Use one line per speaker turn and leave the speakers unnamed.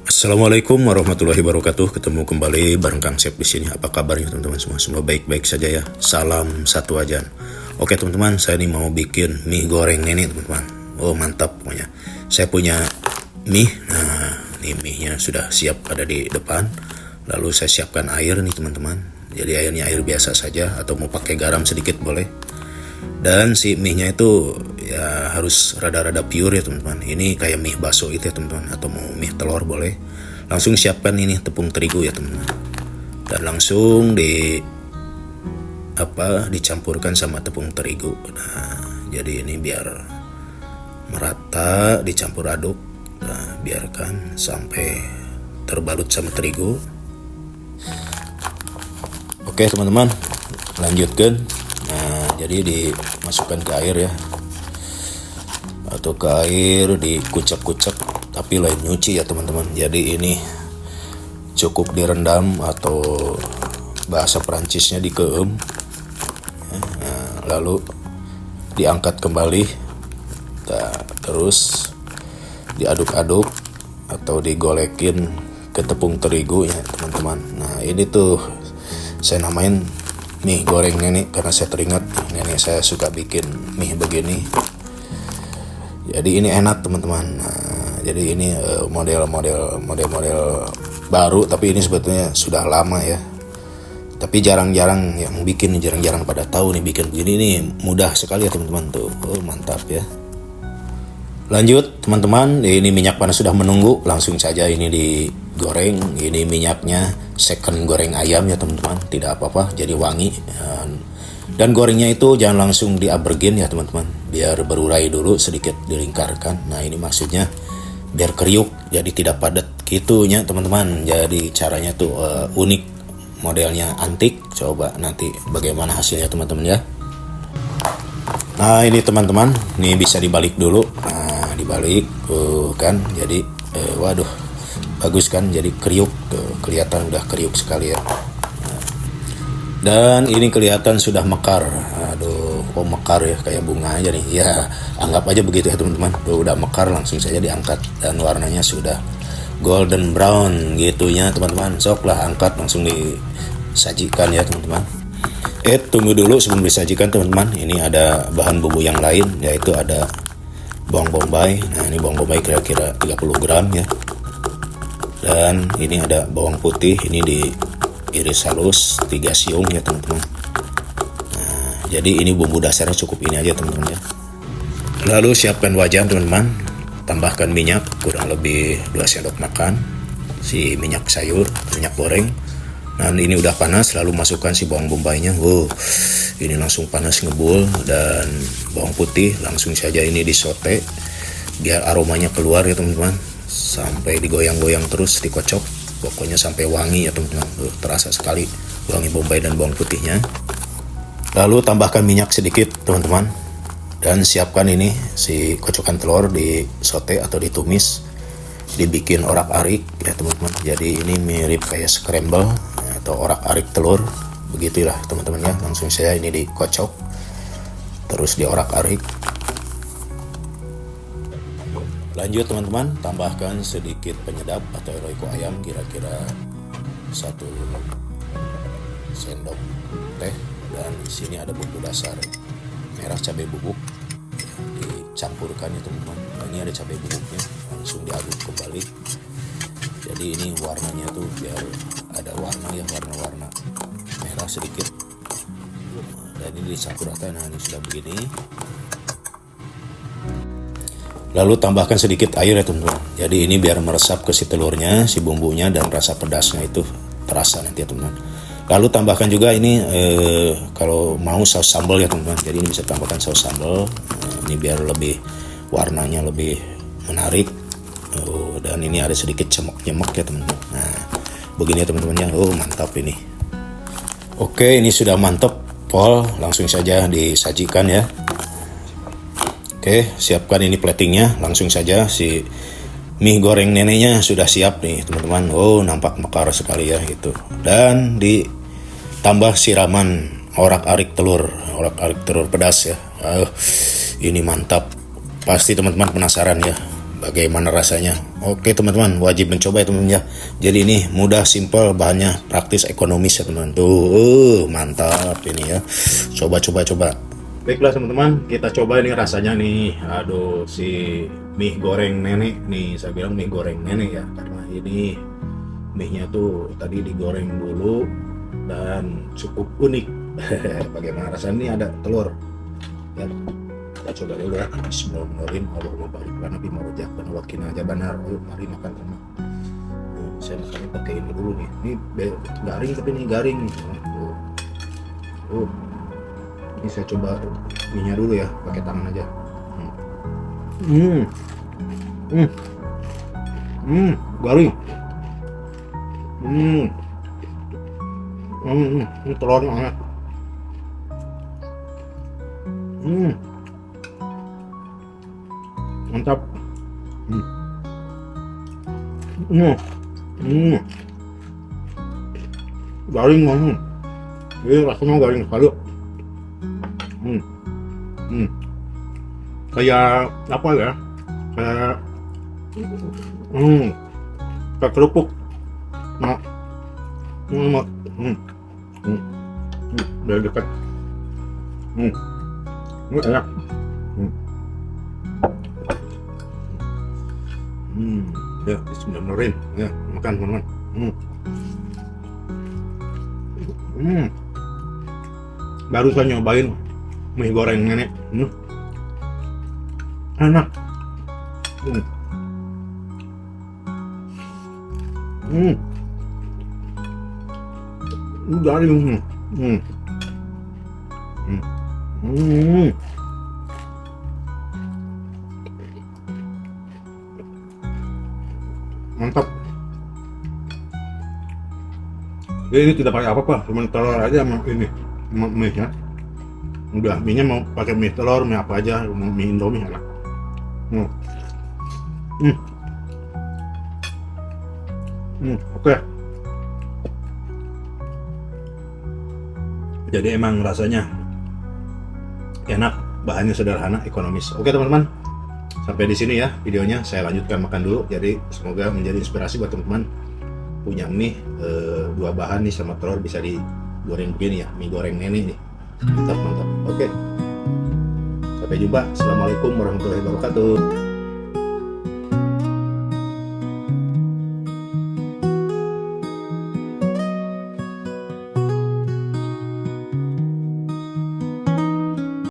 Assalamualaikum warahmatullahi wabarakatuh. Ketemu kembali bareng Kang Sep di sini. Apa kabarnya teman-teman semua? Semua baik-baik saja ya. Salam satu wajan. Oke teman-teman, saya ini mau bikin mie goreng ini teman-teman. Oh mantap pokoknya. Saya punya mie. Nah, ini mie-nya sudah siap ada di depan. Lalu saya siapkan air nih teman-teman. Jadi airnya air biasa saja atau mau pakai garam sedikit boleh. Dan si mie-nya itu ya harus rada-rada pure ya teman-teman. Ini kayak mie bakso itu ya teman-teman, atau mau mie telur boleh. Langsung siapkan ini tepung terigu ya teman-teman. Dan langsung dicampurkan sama tepung terigu. Nah, jadi ini biar merata, dicampur aduk. Nah, biarkan sampai terbalut sama terigu. Oke teman-teman, lanjutkan. Nah, jadi dimasukkan ke air ya, atau ke air dikucek-kucek, tapi lain nyuci ya teman-teman. Jadi ini cukup direndam atau bahasa Perancisnya dikeem. Nah, lalu diangkat kembali, terus diaduk-aduk atau digolekin ke tepung terigu ya teman-teman. Nah ini tuh saya namain mie goreng nenek karena saya teringat nenek saya suka bikin mie begini. Jadi ini enak teman-teman. Nah, jadi ini model baru, tapi ini sebetulnya sudah lama ya. Tapi jarang-jarang yang bikin, jarang-jarang pada tahu nih bikin begini nih, mudah sekali ya teman-teman tuh. Oh, mantap ya. Lanjut teman-teman, ini minyak panas sudah menunggu, langsung saja ini digoreng. Ini minyaknya second goreng ayam ya teman-teman, tidak apa-apa, jadi wangi. Dan gorengnya itu jangan langsung diabergin ya teman-teman, biar berurai dulu, sedikit dilingkarkan. Nah ini maksudnya biar kriuk, jadi tidak padat gitunya teman-teman. Jadi caranya tuh unik, modelnya antik. Coba nanti bagaimana hasilnya teman-teman ya. Nah ini teman-teman, ini bisa dibalik dulu. Nah dibalik kan, jadi waduh bagus kan, jadi kriuk tuh, kelihatan udah kriuk sekali ya. Nah, dan ini kelihatan sudah mekar. Aduh, kok mekar ya, kayak bunga aja nih ya, anggap aja begitu ya teman-teman. Tuh udah mekar, langsung saja diangkat dan warnanya sudah golden brown gitunya teman-teman. Sok lah angkat, langsung disajikan ya teman-teman. Tunggu dulu sebelum disajikan teman-teman. Ini ada bahan bumbu yang lain, yaitu ada bawang bombay. Nah ini bawang bombay kira-kira 30 gram ya. Dan ini ada bawang putih, ini diiris halus 3 siung ya teman-teman. Nah jadi ini bumbu dasarnya cukup ini aja teman-teman ya. Lalu siapkan wajan teman-teman, tambahkan minyak kurang lebih 2 sendok makan, si minyak sayur, minyak goreng. Nah ini udah panas, lalu masukkan si bawang bombaynya. Ini langsung panas ngebul. Dan bawang putih langsung saja ini disote biar aromanya keluar ya teman-teman, sampai digoyang-goyang terus, dikocok pokoknya sampai wangi ya teman-teman. Terasa sekali wangi bombay dan bawang putihnya. Lalu tambahkan minyak sedikit teman-teman, dan siapkan ini si kocokan telur disote atau ditumis, dibikin orak-arik ya teman-teman. Jadi ini mirip kayak scramble atau orak-arik telur, begitulah teman-teman ya. Langsung saya ini dikocok, terus diorak-arik. Lanjut teman-teman, tambahkan sedikit penyedap atau roiko ayam, kira-kira 1 sendok teh. Dan di sini ada bumbu dasar merah, cabai bubuk, dicampurkan ya teman-teman. Nah, ini ada cabai bubuknya, langsung diaduk kembali. Jadi ini warnanya tuh biar ada warna ya, warna-warna merah sedikit. Dan ini dicampur rata. Nah ini sudah begini. Lalu tambahkan sedikit air ya teman-teman. Jadi ini biar meresap ke si telurnya, si bumbunya, dan rasa pedasnya itu terasa nanti ya teman-teman. Lalu tambahkan juga ini kalau mau saus sambal ya teman-teman. Jadi ini bisa tambahkan saus sambal. Ini biar lebih warnanya lebih menarik. Dan ini ada sedikit cemek-cemek ya teman-teman. Nah begini ya teman-teman ya. Mantap ini. Oke, ini sudah mantap pol, langsung saja disajikan ya. Oke, siapkan ini platingnya. Langsung saja si mie goreng neneknya sudah siap nih teman-teman. Nampak mekar sekali ya gitu. Dan ditambah siraman orak-arik telur pedas ya. Ini mantap. Pasti teman-teman penasaran ya bagaimana rasanya. Oke teman-teman, wajib mencoba ya teman-teman ya. Jadi ini mudah, simple, bahannya praktis, ekonomis ya teman-teman. Tuh, mantap ini ya. Coba. Baiklah teman-teman, kita coba ini rasanya nih. Aduh, si mie goreng nenek nih, saya bilang mie goreng nenek ya, karena ini mie-nya tuh tadi digoreng dulu dan cukup unik. Bagaimana rasanya? Ini ada telur ya, kita coba dulu ya. Bismillahirrahmanirrahim. Allahumma barik lana fi ma razaqtana wa qina adzabannar. Mari makan teman. Saya makan pakai ini dulu nih. Ini garing tapi ini garing. Ini saya coba mie-nya dulu ya, pakai tangan aja. Garing. Ini telurnya aneh. Mantap. Garing banget. Ini rasanya garing sekali. Kayak apa ya? Kayak kayak kerupuk. Nah, dari dekat. Ini enak. Ya, bismillahirrahmanirrahim. Ya, makan teman-teman. Baru saya nyobain mie goreng nenek. Enak. Garing. Mantap. Ini tidak pakai apa-apa, cuma telur aja sama ini, mie ya. Udah, mie-nya mau pakai mie telur, mie apa aja, mau mie Indomie enak. Oke. Jadi emang rasanya enak, bahannya sederhana, ekonomis. Oke teman-teman, sampai di sini ya videonya. Saya lanjutkan makan dulu. Jadi semoga menjadi inspirasi buat teman-teman punya mie dua bahan nih sama telur bisa digoreng begini ya, mie goreng nenek nih. Mantap. Oke. Sampai jumpa. Assalamualaikum warahmatullahi wabarakatuh.